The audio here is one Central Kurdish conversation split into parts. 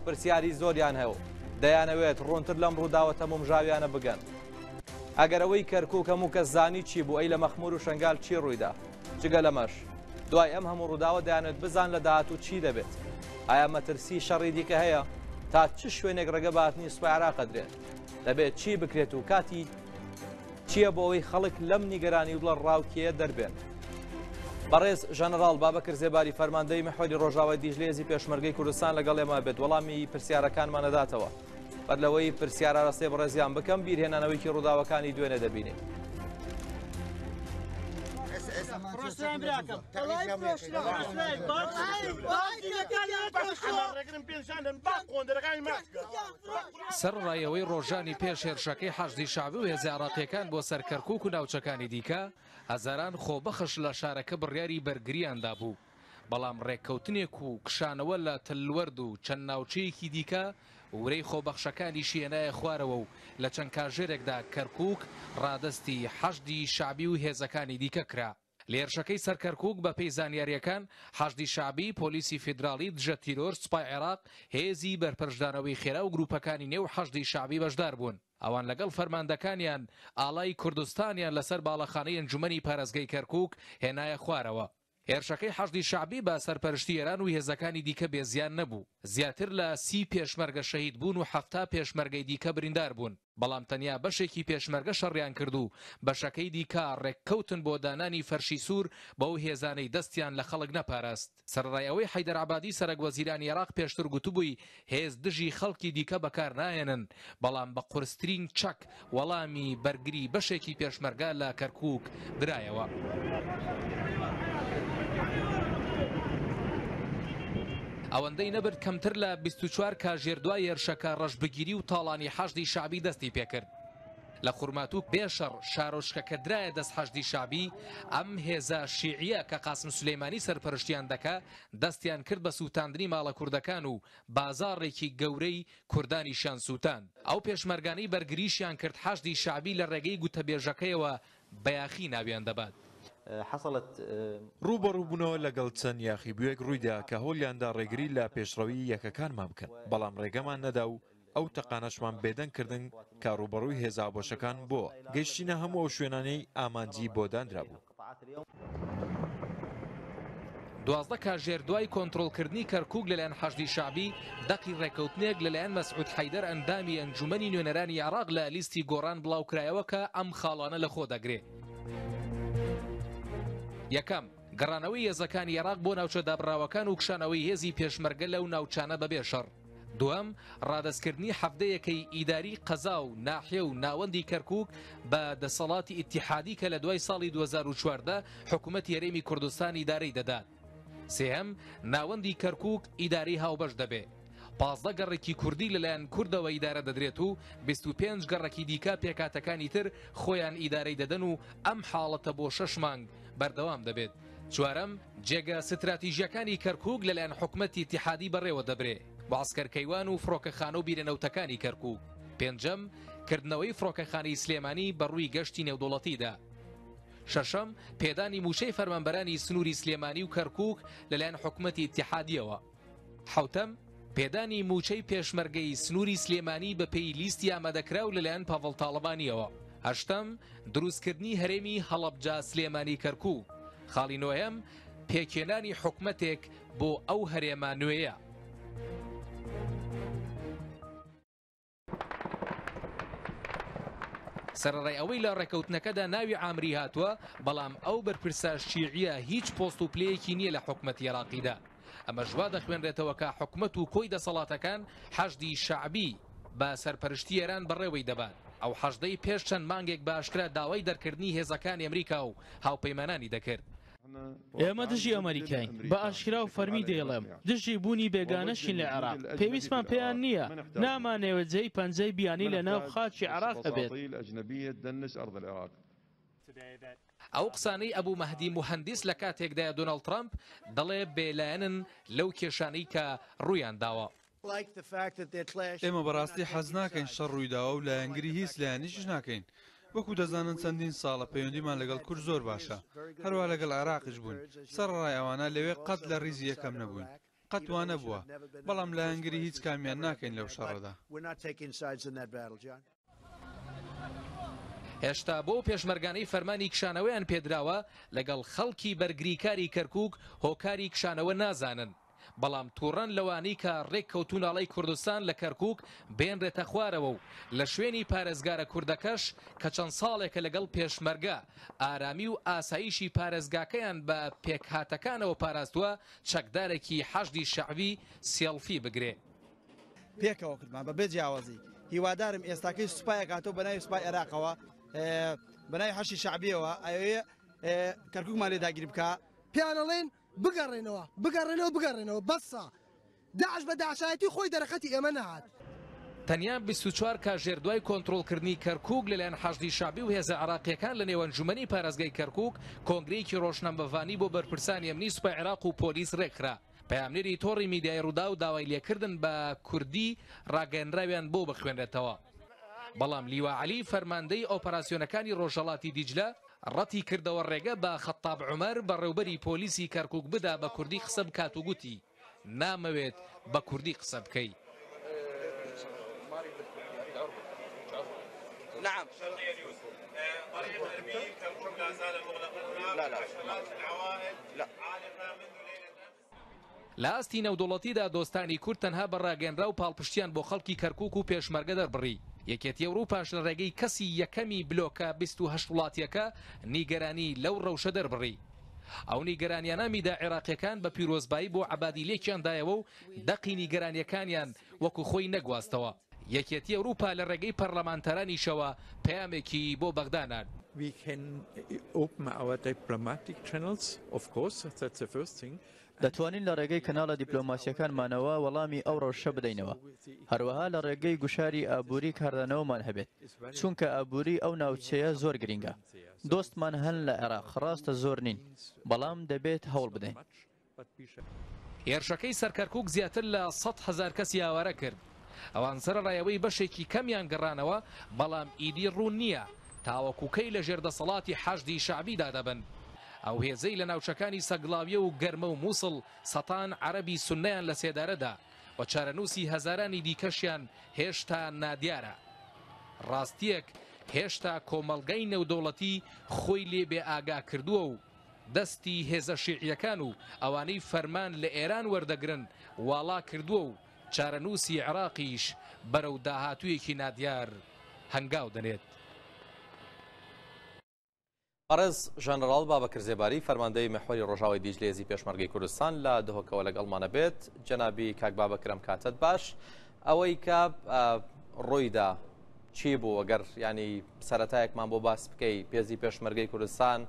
پرسیاری زۆریان هەیە دەیانەوێت ڕوونتر لەم ڕووداوە تەمومژاویانە بگەن. ئەگەرەوەی کەرکووک هەموو کەس زانی چی بوو ئەی لە مەخمور و شنگال چی ڕوویدا جگە لەمەش دوای ئەم هەموو ڕووداوە دەیانێت بزان لە داهاتوو چی دەبێت. ئایا مەترسی شەڕی دیکە هەیە تا چ شوێنێک ڕێگە بهاتنی سوپای عێراق قەدرێت دەبێت چی بکرێت و کاتی چییە بۆ ئەوەی خەڵک لەم نیگەرانی و بڵە ڕاوکیە دەربێن. بەڕێز ژەنەڕاڵ بابەکر زێباری فەرماندەی مەحوری ڕۆژاوای دیژلێزی پێشمەرگەی کوردستان لەگەڵ ئێمە بێت وەڵامی پرسیارەکانمانەداتەوە. بەر لەوەی پرسیارە ڕستەی بەڕێزیان بکەم بیرهێنانەوەیکی ڕووداوەکانی دوێنێ دەبینێت. سەرڕایەوەی ڕۆژانی پێش هێرشەکەی حەشدی شعبی و هێزی عێراقیەکان بۆ سەر کەرکووک و ناوچەکانی دیکە هەزاران خۆبەخش لە شارەکە بڕیاری بەرگریاندا بوو. بەڵام ڕێککەوتنێک و کشانەوە لە تلوەرد و چەند ناوچەیەکی دیکە ورەی خۆبەخشەکانی شیێنایە خوارەوە و لە چەند کاژێرێکدا کەرکووک ڕادستی حەشدی شعبی و هێزەکانی دیکە کرا. لێرشەکەی سەر کەرکووک بە پێی زانیاریەکان حەشدی شعبی، پۆلیسی فیدراڵی، دژە تیرۆر، سوپای عێراق، هێزی بەرپەرشدانەوەی خێرا و گروپەکانی نێو حەشدی شعبی بەشدار بوون. ئەوان لەگەڵ فەرماندەکانیان ئاڵای کوردستانیان لەسەر باڵەخانەی ئەنجومەنی پارێزگای کەرکووک هێنایە خوارەوە. هێرشەکەی حەشدی شعبی بە سەرپەرشتی ئێران و هێزەکانی دیکە بێزیان نەبوو. زیاتر لە 30 پێشمەرگە شەهید بوون و 70 پێشمەرگەی دیکە بریندار بوون. بەڵام تەنیا بەشێکی پێشمەرگە شەڕیان کرد و بەشەکەی دیکە ڕێککەوتن بۆ دانانی فەرشی سوور بەو هێزانەی دەستیان لە خەڵک نەپاراست. سەرڕایەوەی حەیدەر عەبادی سەرۆکوەزیرانی عێراق پێشتر گوتبووی هێز دژی خەڵکی دیکە بەکار نایەنن، بەڵام بە قورسترین چەک وەڵامی بەرگری بەشێکی پێشمەرگە لە کەرکووک درایەوە. ئەوەندەی نەبرد کەمتر لە 24 کاژێر دوای هێرشەکە ڕەشبگیری و تاڵانی حەشدی شعبی دەستی پێکرد. لە خورماتوو بێشەڕ شارۆشکەکە درایە دەست حەشدی شعبی ئەم هێزە شیعیە کە قاسم سولەیمانی سەرپەرشتیان دەکا دەستیان کرد بە سووتاندنی ماڵە کوردەکان و بازاڕێکی گەورەی کوردانیشیان سووتان. ئەو پێشمەرگانەی بەرگریشیان کرد حەشدی شعبی لە ڕێگەی گوتەبێژەکەیەوە بەیاخی ناویان دەبات. ڕوبەڕووبوونەوە لەگەڵ چەند یاخی بوویەک ڕوویدا کە هۆڵیاندا ڕێگری لە پێشڕەوی یەکەکانمان بکەن، بەڵام ڕێگەمان نەدا و ئەو تەقانەشمان بێدەنگ کردن کە ڕوبەڕووی هێزابۆشەکان بووە. گەیشتینە هەموو ئەو شوێنانەی ئامانجی بۆ دانرا بوو. 12 کاژێر دوای کۆنتڕۆڵکردنی کەرکووک لەلایەن حەشدی شعبی دەقی ڕێکەوتنێک لەلایەن مەسعود حەیدەر ئەندامی ئەنجومەنی نوێنەرانی عێراق لە لیستی گۆڕان بڵاوکرایەوە کە ئەم خاڵانە لە خۆ دەگرێت. یەکەم گەڕانەوەی هێزەکانی عێراق بۆ ناوچە دابڕاوەکان و کشانەوەی هێزی پێشمەرگە لەو ناوچانە بەبێ شەڕ. دووەم ڕادەستکردنی هەفتەیەکەی ئیداری قەزا و ناحیە و ناوەندی کەرکووک بە دەسەڵاتی ئیتیحادی کە لە دوای ساڵی 2014 حکوومەتی هەرێمی کوردستان ئیدارەی دەدات. سێهم ناوەندی کەرکووک ئیداری هاوبەش دەبێ. 15 گەڕێکی کوردی لەلایەن کوردەوە ئیدارە دەدرێت و 25 گەڕێکی دیکە پێکاتەکانی تر خۆیان ئیدارەی دەدەن و ئەم حاڵەتە بۆ 6 مانگ بەردەوام دەبێت. چوارەم جێگە ستراتیژیەکانی کەرکووک لەلایەن حکوومەتی ئیتیحادی بەڕێوە دەبرێ بۆ عسکەرکەیوان و فڕۆکەخانە و بیرەنەوتەکانی کەرکووک. پێنجەم کردنەوەی فڕۆکەخانەی سلێمانی بەڕووی گەشتی نێودوڵەتیدا. شەشەم پێدانی موشەی فەرمانبەرانی سنووری سلێمانی و کەرکووک لەلایەن حکوومەتی ئیتیحادیەوە. حوتەم پێدانی موچەی پێشمەرگەی سنووری سلێمانی بە پێی لیستی ئامادەکراو لەلایەن پاڤڵ تاڵەبانیەوە. هەشتەم دروستکردنی هەرێمی هەڵەبجا سلێمانی کەرکووک. خاڵی نۆیەم پێکێنانی حکوومەتێک بۆ ئەو هەرێما نوێیە. سەرڕای ئەوەی لە ڕێکەوتنەکەدا ناوی عامری هاتووە، بەڵام ئەو بەرپرسە شیعیە هیچ پۆست و پلەیەکی نییە لە حکوومەتی عێراقیدا. ئەمە ژوا دەخوێنرێتەوە کە حکوومەت و کۆی دەسەڵاتەکان حەشدی شعبی بە سەرپەرشتی ئێران بەڕێوەی دەبات. ئەو حەشدەی پێش چەند مانگێک بە ئاشکرا داوای دەرکردنی هێزەکانی ئەمریکا و هاوپەیمانانی دەکرد. ئێمە دژی ئەمریکین بە ئاشکرا و فەرمی دێڵێم دژی بوونی بێگانەشین لە عێراق پێویستمان پێیان نییە، نامانەوە جێی پەنجەی بیانی لە ناو خاچی عێراق هەبێت. ئەو قسانەی ئەبوو مەهدی موهەندیس لە کاتێکدایە دۆناڵد ترامپ دەڵێ بێلایەنن لەو کێشانەی کە ڕوویان داوە. ئێمە بەڕاستی حەز ناکەین شەڕ ڕوویداوە و لایەنگری هیچ لایەنیشش ناکەین. وەکو دەزانن چەندین ساڵە پەیوەندیمان لەگەڵ کورد زۆر باشە، هەروە لەگەڵ عێراقیش بوون. سەرڕای ئەوانە لەوێ قەت لە ڕیزی یەکەم نەبووین. قەتوانە بووە بەڵام لە هەنگری هیچ کامیان ناکەین لەو شەڕەدا. هێشتا بۆ پێشمەرگانەی فەرمانی کشانەوەیان پێدراوە لەگەڵ خەڵکی بەرگریکاری کەرکووک هۆکاری کشانەوە نازانن. بەڵام تووڕەن لەوانەی کە ڕێک کەوتوناڵی کوردستان لە کەرکووک بێنرێتە خوارەوە و لە شوێنی پارێزگارە کوردەکەش کە چەند ساڵێکە لەگەڵ پێشمەرگە ئارامی و ئاسایشی پارێزگاکەیان بە پێکهاتەکانەوە پاراستووە چەکدارێکی حەشدی شەعبی سێڵفی بگرێ. پێکەوە کردمان بە بێ جیاوازی هیوادارم ئێستاکەی سوپایەک هاتۆ بەناوی سوپای عێراقەوە بەناوی حەشی شەعبیەوە ئەوەیە کەرکووکمان لێ داگیر بکە پیانەڵێن بگەڕێنەوە بەسە داعش بە داعشایەتی خۆی دەرەخەتی ئێمە نەهات. تەنیا 24 کاژێر دوای کۆنتڕۆڵکردنی کەرکووک لەلایەن حەشدی شەعبی و هێزە عێراقیەکان لە نێوەنجومەنی پارێزگای کەرکووک کۆنگرەیەکی ڕۆژنامەڤانی بۆ بەرپرسانی ئەمنی سوپای عێراق و پۆلیس ڕێکخرا. پەیامنێری تۆڕی میدیای ڕوودا و داوای لێکردن بە کوردی ڕاگەنراویان بۆ بخوێنرێتەوە. بەڵام لیوا عەلی فەرماندەی ئۆپەراسیۆنەکانی ڕۆژهەڵاتی دیجلە ڕەتی کردەوە ڕێگە بە خەتاب عومەر بەڕێوبەری پۆلیسی کەرکووک بدا بە کوردی قسە بکات و گوتی نامەوێت بە کوردی قسە بکەی. نعم لا لە ئاستی نەودوڵەتیدا دۆستانی کورد تەنها بەڕاگەنرا و پاڵپشتیان بۆ خەڵکی کەرکووک و پێشمەرگە دەربڕی. یەکێتی ئەوروپاش لە ڕێگەی کەسی یەکەمی بلۆکە 28 وڵاتیەکە نیگەرانی لەو ڕەوشە دەربڕی. ئەو نیگەرانیانەمیدا عێراقیەکان بە پیرۆزبایی بۆ عەبادیلێکیاندایەوە و دەقی نیگەرانیەکانیان وەکو خۆی نەگواستەوە. یەکێتی ئەوروپا لە ڕێگەی پەرلەمانتەرانیشەوە پەیامێکی بۆ بەغدانان. We can open our diplomatic channels, of course, that's the first thing. دەتوانین لە ڕێگەی کەناڵە دیپلۆماسیەکانمانەوە وەڵامی ئەو ڕەوشە بدەینەوە. هەروەها لە ڕێگەی گوشاری ئابووری کاردانەوەمان هەبێت چونکە ئابووری ئەو ناوچەیە زۆر گرینگە. دۆستمان هەن لە عێراق ڕاستە زۆر نین بەڵام دەبێت هەوڵ بدەین. هێرشەکەی سەرکەرکووک زیاتر لە 100,000 کەسی ئاوارە کرد. ئەوان سەرڕایەوەی بەشێکی کەمیان گەڕانەوە بەڵام ئیدی ڕوون نییە تاوەکوکەی لە ژێردەسەڵاتی حەشدی شەعبیدا دەبن. ئەو هێزەی لە ناوچەکانی سەگڵاویە و گەرمە و مووسڵ سەتان عەرەبی سوننەیان لە سێدارەدا و چارەنووسی هەزارانی دیکەشیان هێشتا نادیارە. ڕاستیەک هێشتا کۆمەڵگەی نێودەوڵەتی خۆی لێ بێ ئاگا کردووە و دەستی هێزە شیعیەکان و ئەوانەی فەرمان لە ئێران وەردەگرن واڵا کردووە و چارەنووسی عێراقیش بەرەو داهاتوویەکی نادیار هەنگاو دەنێت. ئەڕێز ژەنەڕاڵ بابەکر زێباری فەرماندەی مەحوەری ڕۆژاوای دیجلە هێزی پێشمەرگەی کوردستان لە دهۆکەوە لەگەڵمانە بێت. جەنابی کاک بابەکرم کاتت باش. ئەوەی کە ڕوویدا چی بوو ئەگەر ینی سەرەتایەکمان بۆ باس بکەی پێزی پێشمەرگەی کوردستان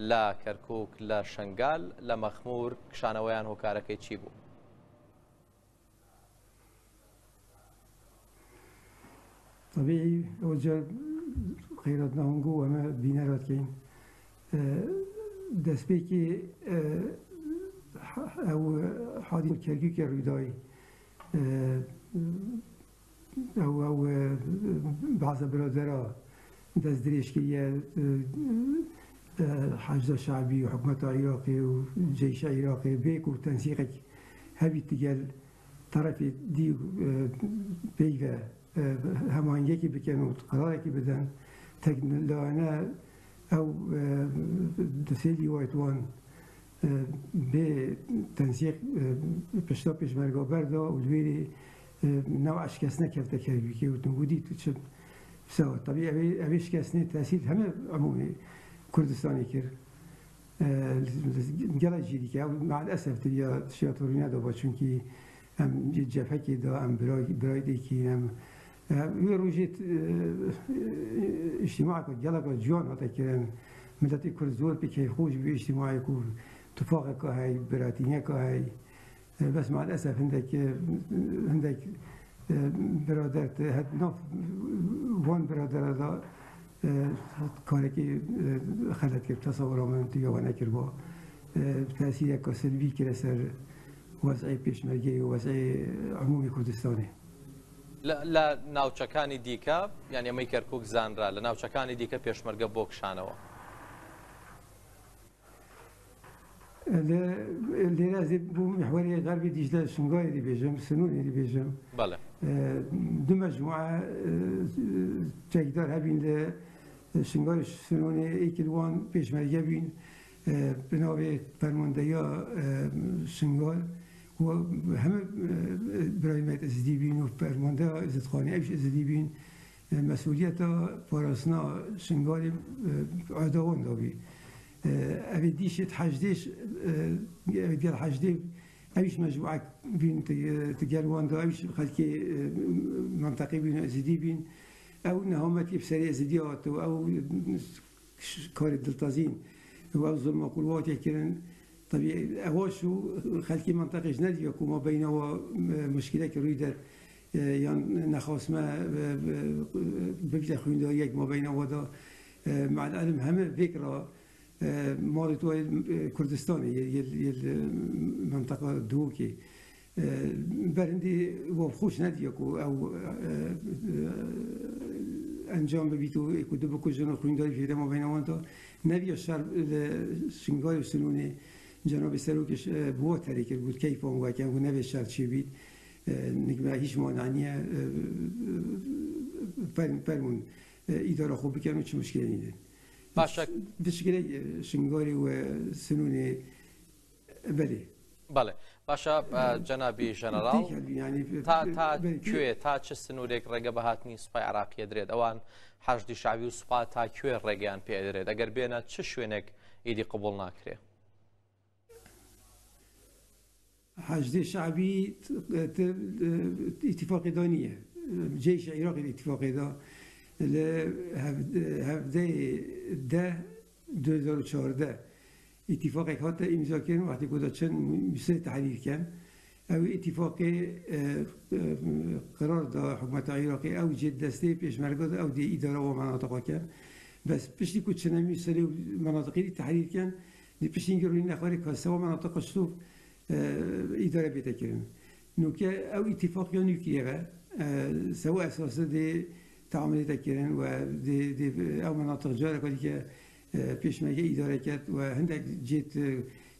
لە کەرکووک لە شنگال لە مەخمور کشانەوەیان هۆکارەکەی چی بوو؟ طبيعي أوجه خيرات نهونجو وما بينارات كين دسبيكي أو حادين كركي كرويداي أو بعض برادرا دست دريشكية حشد شعبي وحكومة عراقي وجيش عراقي بيك وتنسيقك هبي تجال طرف دي بيجا همان یکی بکن و قراره که بدن تکنلانه او دسیلی وایتوان به تنسیق پشتا پیشمرگا بردا و دویری نوعش کس نکرده کردی که و تنبودی تو چه سوا طبیعی اویش کس نه تحصیل همه عمومی کردستانی کرد گله جدی که مع الاسف تبیا شیاطوری نداره چون که هم جبهه که دا هم برای دیکی هم روجيت اجتماعك جلك جوان هذا كلام ملتي كل زول بكي خوش باجتماعك وتفاقك هاي براتينك هاي بس مع الاسف عندك برادر هاد نوف وان برادر هذا كاركي خلت كيف تصور من تيجا وانا كربا تاثيرك سلبي كرسر وضعي بيشمركي ووضعي عمومي كردستاني لە ناوچەکانی دیکە یعنی ئەمەی کەرکووک زانرا لە ناوچەکانی دیکە پێشمەرگە بۆ کشانەوە لازم بو محوري غربي دجلة شنغاي دي بيجم سنوني دي بيجم بله دو مجموعة تقدر هبين لشنغاي سنوني ايكلوان بيشمرجة بين بناوي فرماندهيا شنغال و همه برایمت ازدی بین و فرمانده ازدخانه ایش ازدی بین مسئولیت پاراسنا شنگال عدوان دابی اوی دیشت حجدش دیگر حجده ایش مجموعه بین تگروان دا ایش خلکی منطقه بین ازدی بین او نهامتی بسری ازدیات او کار دلتازین و او ظلم و قلوات یکرن طبيعي أواشو خلكي منطقة جنرية كوما بينه مشكلة كرويدة يعني نخاص ما بفيل خوينداريك ما بينه ودا مع العلم هم فكرة مالتو كردستاني المنطقة دوكي برندي وخوش نديكو أو انجام ببيتو كدو بكو جنو خوينداري في ما بينه ودا نبي الشرب شنغاي وسنوني جناب سروکش بود تریکر بود کیف اون واقعا و نوشت شرط چی بید نگم هیچ مانعیه فرمون اداره خوب بکنم چه مشکلی نیست. باشه. مشکل شنگاری و سنونی بله. بله. باشه جنابی جنرال. یعنی تا کیه تا چه سنوری رقابت نیست پای عراقی درید آوان حشد شعبی و سپاه تا کیه رقیان پیادرید اگر بینا چه شوینک ایدی قبول نکره. حشد شعبي اتفاق دانية جيش عراقي اتفاق دا هفده 2014 اتفاق حتى امضا کردن وقتی گذاشت چند مثل تحریر کردن او اتفاق قرار دا حکومت عراقی او جد دسته پیشمرگا او دی اداره و مناطق کردن بس پشتی کو چند مثل مناطقی تحریر کردن دی پشتی اینکه روی نخواری کاسه و مناطق شطوف اداره بيتا كرن نوكا او اتفاق نوكليير سواء اساسا دي تعاملات كرن و دي او مناطق جارة كذلك بيشمجة اداره كات وعندك جيت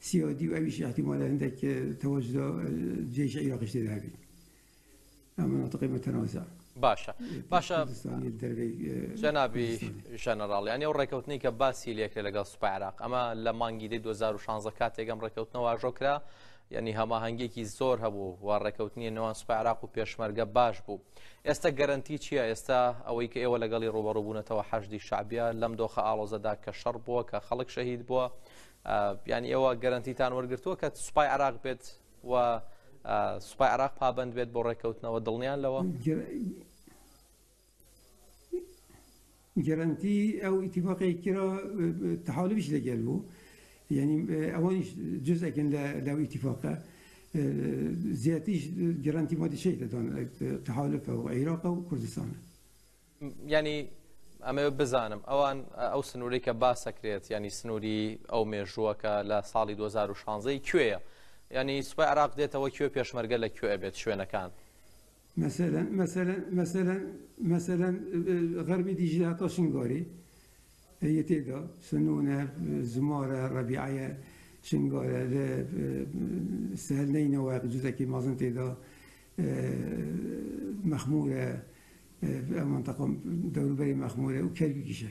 سيادي وايش احتمال عندك تواجد جيش عراقي ذهبي مناطق متنازع باشا جنابي جنرال يعني ڕێکەوتنی کە باسی لێکرێ لەگەڵ سوپای عێراق ئەمە لە مانگی 2016 کاتێک ئەم ڕێکەوتنەوە ئاژۆکرا یعنی هەماهەنگێکی زۆر هەبوو و ڕێکەوتنی نێوان سوپای عێراق و پێشمەرگە باش بوو ئێستا گەرانتی چییە ئێستا ئەوەی کە ئێوە لەگەڵی ڕوبەڕووبوونەتەوە حەشدی شعبیە لەم دۆخە ئاڵۆزەدا کە شەڕ بووە کە خەڵک شەهید بووە یعنی ئێوە گەرانتیتان وەرگرتووە کە سوپای عێراق بێت و سوپای عێراق پابەند بێت بۆ ڕێکەوتنەوە دڵنیان لەوە جرانتي او اتفاقي كرا تحالفش لقلبه يعني اوانش جزء كان لو اتفاقه زياتيش جرانتي ما دي شيء لدون تحالف او عراق او كردستان يعني اما بزانم اوان او سنوري كباسكريت يعني سنوري او ميجوكا لا صالي 2016 كويه يعني سوبر عراق ديتو كيو بيشمرغ لا كيو ابيت شوينه كان مثلا غربي ديجيتا شنغاري هي تيدا سنونة زمارة ربيعية شنغارة سهل نينا واقع جزء كي مازن تيدا مخمورة منطقة دور بري مخمورة وكلبي كيشة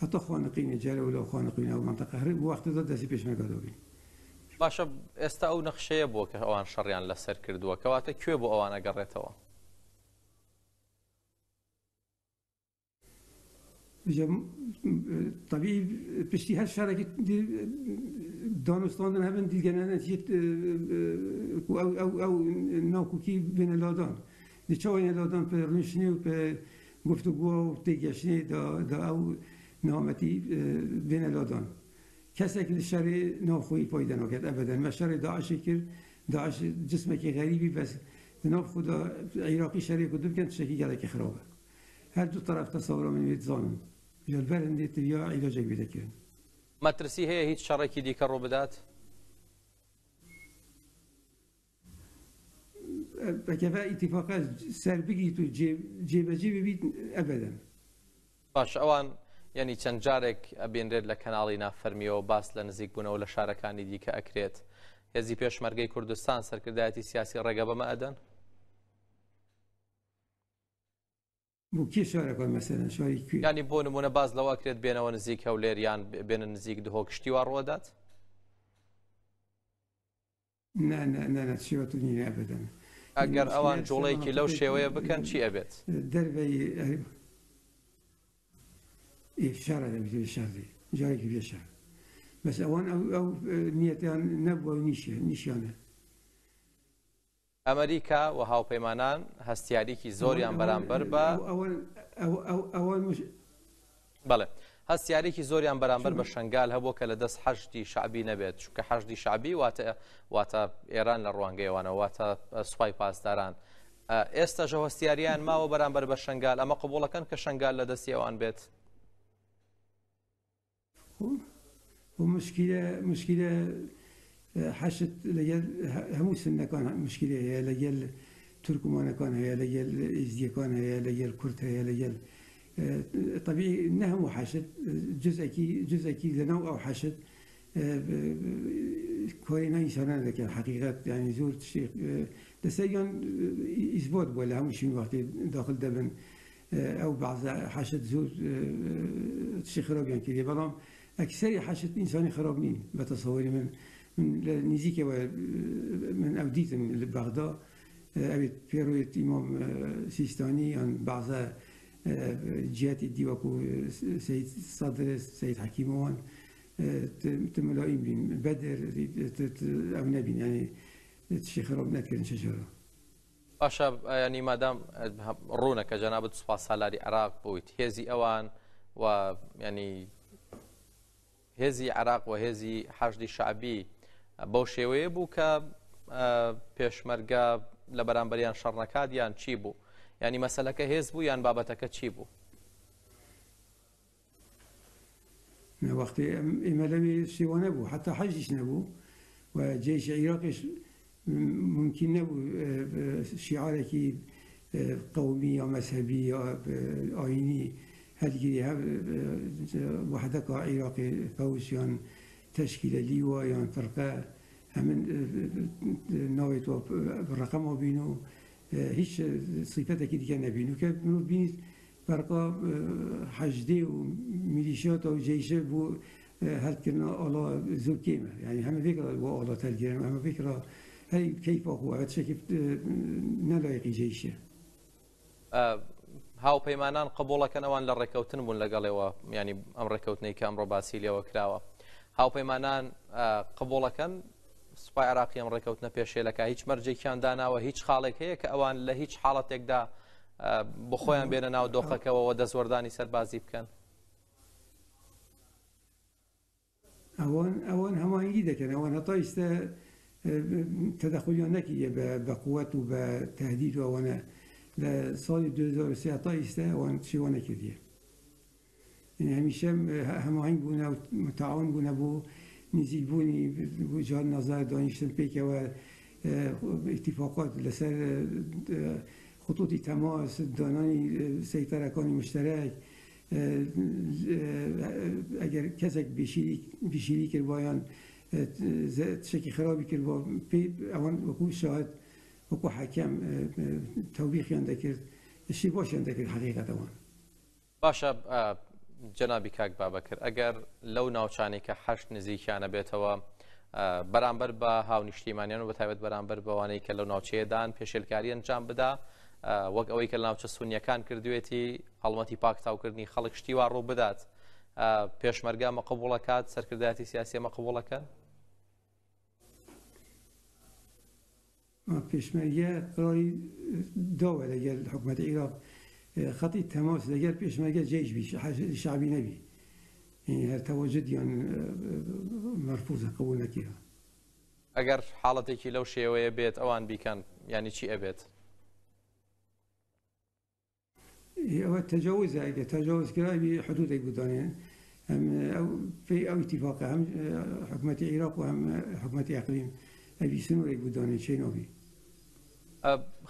حتى خانقين جارة ولا خانقين أو منطقة هرب وقت دا دسي بيش مقادوبين باشە ئێستا ئەو نەخشەیە بووە کە ئەوان شەڕیان لەسەر کردووە کەواتە کوێ بۆ ئەوانە گەڕێتەوە طبيعي بشتي هالشارك دانستان هبن دیگران نتیجه او ناکوکی بین لادان دیچاوین لادان پر رنشنی و پر گفتگو و تیگشنی دا او نامتی بین لادان کسی که شر ناخوی پایده نکرد ابدا و شر داعش کرد داعش جسمه که غریبی بس ناف خدا عراقی شر کدوم کن شکی گله که خرابه هر دو طرف تصور من می‌زانن جلبر هندی تریا علاجی بیده کردن مترسی هی هیچ شرکی دیگر رو بدات بکفه اتفاقات سر بگی تو جیب بید ابدا باش اوان یعنی چەند جارێک ئەبێنرێت لە کەناڵی نافەرمیەوە باس لە نزیک بوونەوە لە شارەکانی دیکە ئەکرێت. هێزی پێشمەرگەی کوردستان سەرکردایەتی سیاسی ڕێگە بەمە ئەدەن؟ بۆ کێ شارەکان مەسەلەن شاری کوێ؟ ینی بۆ نمونە باز لەوە ئەکرێت بێنەوە نزیک هەولێر یان بێنە نزیک دهۆکشتی وا ڕۆدات؟ نه شێوەتونی نابدەن. ئەگەر ئەوان جوڵەیەکی لەو شێوەیە بکەن چی ئەبێت؟ دەربەی شارە دەبێت شاری جارێکی بێ شار. بەس ئەوان ئەو نیەتیان نەبووە نیشانە. ئەمریکا و هاوپەیمانان هەستیاریکی زۆریان بەرامبەر بە بەڵێ هەستیاریکی زۆریان بەرامبەر بە شنگال هەبوو کە لە دەست حەشتی شعبی نەبێت، چونکە حەشتی شعبی واتە ئێران لە ڕوانگەیەوانە واتە سوپای پاسداران. ئێستا ژە هەستیاریان ماوە بەرامبەر بە شنگال، ئەمە قبوڵەکەن کە شنگال لە دەستی ئەوان بێت؟ مشکلە حەشت لەگەل هەموو سنەکان مشکلە هەیە، لەگەل تورکمانەکان هەیە، لەگەل ئیزدیەکان هەیە، لەگەل کورد هەیە، لەگەل طبيعي نهم حشد جزء لنوع أو حشد كوينا إنسانا ذاك الحقيقة يعني زور شيء تسيان إثبات ولا هم شيء وقت داخل دبن أو بعض حشد زور شيء خراب يعني كذي بلام أكثر حشد إنساني خراب مين بتصوري من نزيك من أوديت من بغداد أبي بيروت إمام سيستاني عن بعض جهات الديوكو سيد صدر سيد حكيموان تملايين بين بدر أو نبين يعني الشيخ رب نذكر شجرة. باشا يعني مادام رونا كجناب سبحان سالاري عراق بويت هذه أوان ويعني هذه عراق وهذه حشد شعبي بوشيوي بوك بيشمرقا لبرانبريان شرنكاد يان تشيبو يعني مسألة كهز بو يعني بابتك تشيبو وقت إمالوي سوى نبو حتى حجش نبو وجيش عراقي ممكن نبو شعارك قومي أو مذهبي أو آيني هذه وحدك عراقي فوز يعني تشكيل ليوا يعني فرقة همن نويت بالرقم وبينو هیچ صفتێکی دیکە نبینو کە منو بینید فرقا حەجدێ و میلیشیات و جیشه بۆ هەلکردنا ئاڵا زۆر کێمە یعنی هەمە فکرە بۆ ئاڵا هەلگیرن هەمە فکرە هەی کەیفا خۆ ئەوە تشێکی نەلایەقی جیشە. هاوپەیمانان قبوڵەکەن ئەوان لە ڕێکەوتن بوون لەگەڵێەوە ینی ئەم ڕێکەوتنەی کە ئەمڕۆ باسی لێوە کراوە. هاوپەیمانان قبوڵەکەن سوپای عراقی ئەم ڕێکەوتنە پێشێلەکە هیچ مەرجێکیان داناوە هیچ خاڵێک هەیە کە ئەوان لە هیچ حاڵەتێکدا بۆ خۆیان بێنە ناو دۆخەکەەوە دەستوەردانی سەربازی بکەن. ئەوان هەماهنگی دەکەن ئەوان هەتا ئێستا تەدەخلیان نەکردە بە قووەت و بە تهدید و ئەوانە لە ساڵی 2003 هەتا ئێستا ئەوان شێوە نەکردیە. هەمیشە هەماهنگ بوونە و متعاون بوونە بۆ نزیکبوونی جهات نظر دانیشتن پێکەوە اتفاقات لەسەر خطوطی تەماس دانانی سەیتەرەکانی مشترک ئەگەر کەسێک بێشیری کردوایان شتێکی خراپی کردوە ئەوان وەکو شاهد وەکو حەکەم تەوبیخیان دەکرد شی باشیان دەکرد حەقیقەتەوان. باشە جەنابی کاک بابەکر ئەگەر لەو ناوچانی کە حەشت نزیکیانە بێتەوە بەرامبەر بە هاونیشتیمانیان و بەتایبەت بەرامبەر بەوانەی کە لەو ناوچەیەدان پێشێلکاری ئەنجام بدا وەک ئەوەی کە لە ناوچە سونیەکان کردوێتی هەڵمەتی پاکتاوکردنی خەڵک شتی وا ڕوو بدات پێشمەرگا مەقبوڵەکات سەرکردایەتی سیاسی مەقبوڵەکەن؟ پێشمەرگە قڕاری داوە لەگەل حکوومەتی عێراق خطی تماس لەگەر پێشمەرگە جێش بی شعبی نەبی هەر تەواجدیان مەرفوزە قبول نەکرا. ئەگەر حاڵەتێکی لەو شێوەیە بێت ئەوان بیکەن ینی چی ئەبێت؟ ئەوە تەجاوزە ئەگە تەجاوزکراوی حدودێک بدانێن ئەو اتفاقە هەم حکوومەتی عێراق و هەم حکوومەتی ئەقلیم ئەوی سنوورێک بدانێن چێ نابی.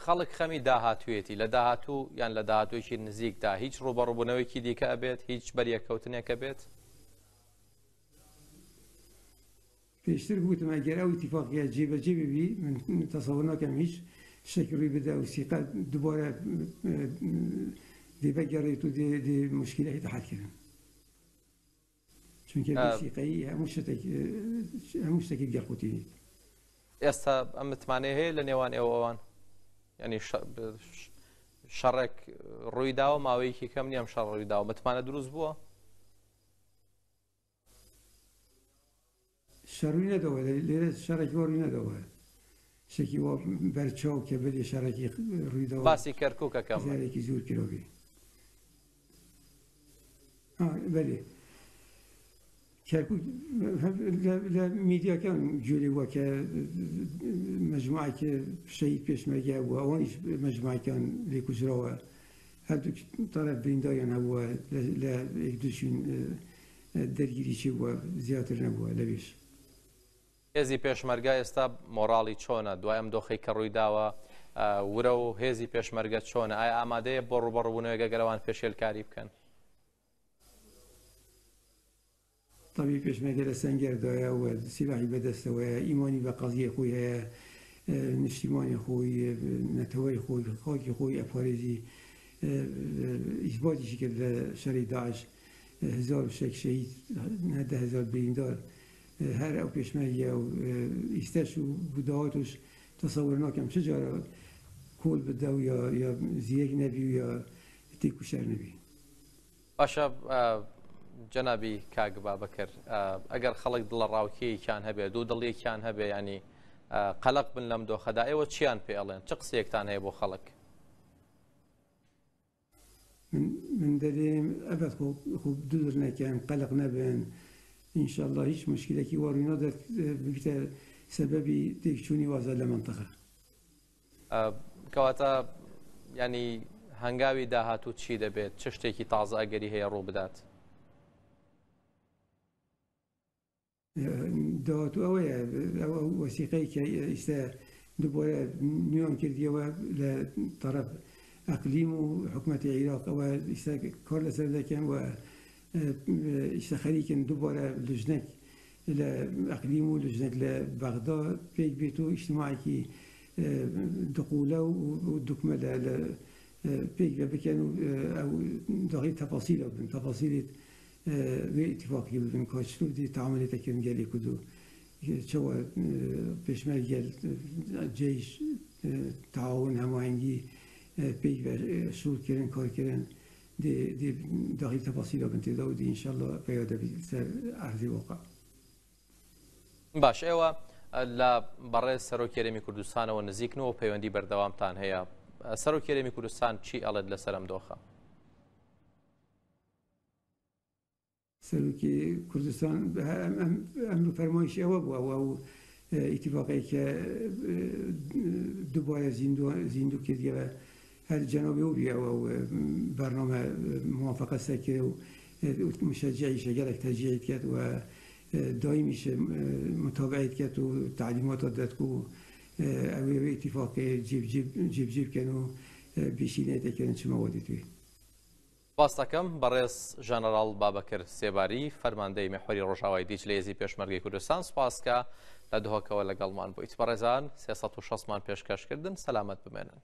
خەڵک خەمی داهاتوێتی لە داهاتوو یان لە داهاتوێکی نزیکدا هیچ ڕوبەڕووبوونەوەیکی دیکە ئەبێت هیچ بەریەکەوتنێکە بێت پێشتر گوتم ئەگەر ئەو ئیتیفاقیە جێبەجێ ببی من تەسەوڕ ناکەم هیچ شتێکی ڕووی بدە و سیقە دووبارە دێبەگەڕێت و دێ موشکیلەی دەحەتکردن چونکە سیقەیی هەموو شتێکی گەڕقوتی ئێستا ئەم متمانەیە هەیە لە نێوان ئێوەوان ینی شەڕێک ڕوویداوە ماوەیەکی کەم نیەم شەڕ ڕوویداوە متمانە دروست بووە شەڕووی نەدەوە لێرە شەڕێکی ڕووی نەدەوە شتێکی وە بەرچاو کە بێ شەڕێکی ڕوویداوە باسی کەرکووکەکەم زارێکی زۆر کرۆبی بەێ لە میدیاکان جوێری وەکە مەجموعەکە شەهید پێشمەرگە بووە ئەوانیش مەجموعەکان لێکوژراوە هەردوو تەرەف برینداریان هەبووە لە یەکدوشین دەرگیری چی بووە زیاتر نەبووە لەوێش هێزی پێشمەرگە ئێستا مۆراڵی چۆنە دوای ئەم دۆخەی کە ڕوویداوە ورە و هێزی پێشمەرگە چۆنە ئایا ئامادەیە بۆ ڕوبەڕووبوونەوەی گەگەرەوان پێشێلکاری بکەن طبی پێشمەرگە لە سەنگەردایە و سیلاحی بەدەستەوەیە ئیمانی بە قەزیە خۆی هەیە نیشتیمانی خۆی نەتەوەی خۆی خاکی خۆی ئەپارێزی ئیثباتیشی کرد لە شەڕی داعش 1000 شەهید 10,000 بریندار هەر ئەو پێشمەرگە و ئیستەش و بوداواتش تەسەوڕ ناکەم چ جارە کۆل بدە و یا زیەک نەبی و یا تێک و شەر نەبی باشە جەنابی کاک بابەکر ئەگەر خەڵک دڵە ڕاوکێیان هەبێ دوو دڵیەکیان هەبێ ینی قەلق بن لەم دۆخەدا ئێوە چیان پێڵێن چ قسەیەکتان هەیە بۆ خەڵک من دەرێم ئەبەت خوب دوور نەکەن قەلق نەبن ئینشاءالله هیچ مشکلێکی وەڕووی نادات ببیتە سەبەبی تێکچوونی وازە لە منتەقە کەواتە ینی هەنگاوی داهاتوو چی دەبێت چ شتێکی تازە ئەگەری هەیە ڕوو بدات داهاتوو ئەوەیە وەسیقەی کە ئێستا دووبارە نیوان کردیەوە لە تەرەف ئەقلیم و حکوومەتی عێراق ئەوە ئێستا کار لەسەر دەکەن و ئێستا خەریکن دووبارە لژنێک لە ئەقلیم و لژنێک لە بەغدا پێک بێت و ئیجتیماعێکی دقوڵە و دوکمە لە پێک بکەن و ئەو داغی تەفاسیلە بن تەفاسیلێت اتفاقی بودن که چطوری تعاملات کردن گلی کدو چوا پشمرگل جیش تعاون هماهنگی پیک و شروع کردن کار کردن دی داخل تفاصیل بنتی داودی انشالله پیاده بی سر عرضی واقع باش ئێوە لە بەڕێز سەرۆکێرەمی کوردستانەوە نزیکنەوە پەیوەندی بەردەوامتان هەیە سەرۆکێرەمی کوردستان چی ئەڵێت لەسەر ئەم دۆخە سەرۆکی کوردستان ئەم فەرمایشی ئەوە بووە و ئیتیفاقی کە دووبارە زیندوو کردیەوە هەر جەنابی و بیەوە و بەرنامە موافقە سەرکرد و مشجعیشە گەلێک تەشجیعیت کرد و دایمیش متابعیت کرد و تعلیمات داد و ئەوێ ئیتیفاقی جیب بکەن و بێشینەیە دەکردن چ مەوادی توێ باس دەکەم بەڕێز ژەنەڕاڵ بابەکر سێباری فەرماندەی مەحوەری ڕۆژاوای دیج لە هێزی پێشمەرگەی کوردستان سوپاسکە لە دۆخەکەوە لەگەڵمان بوویت بەڕێزان 360 مان پێشکەشکردن سەلامەت بمێنن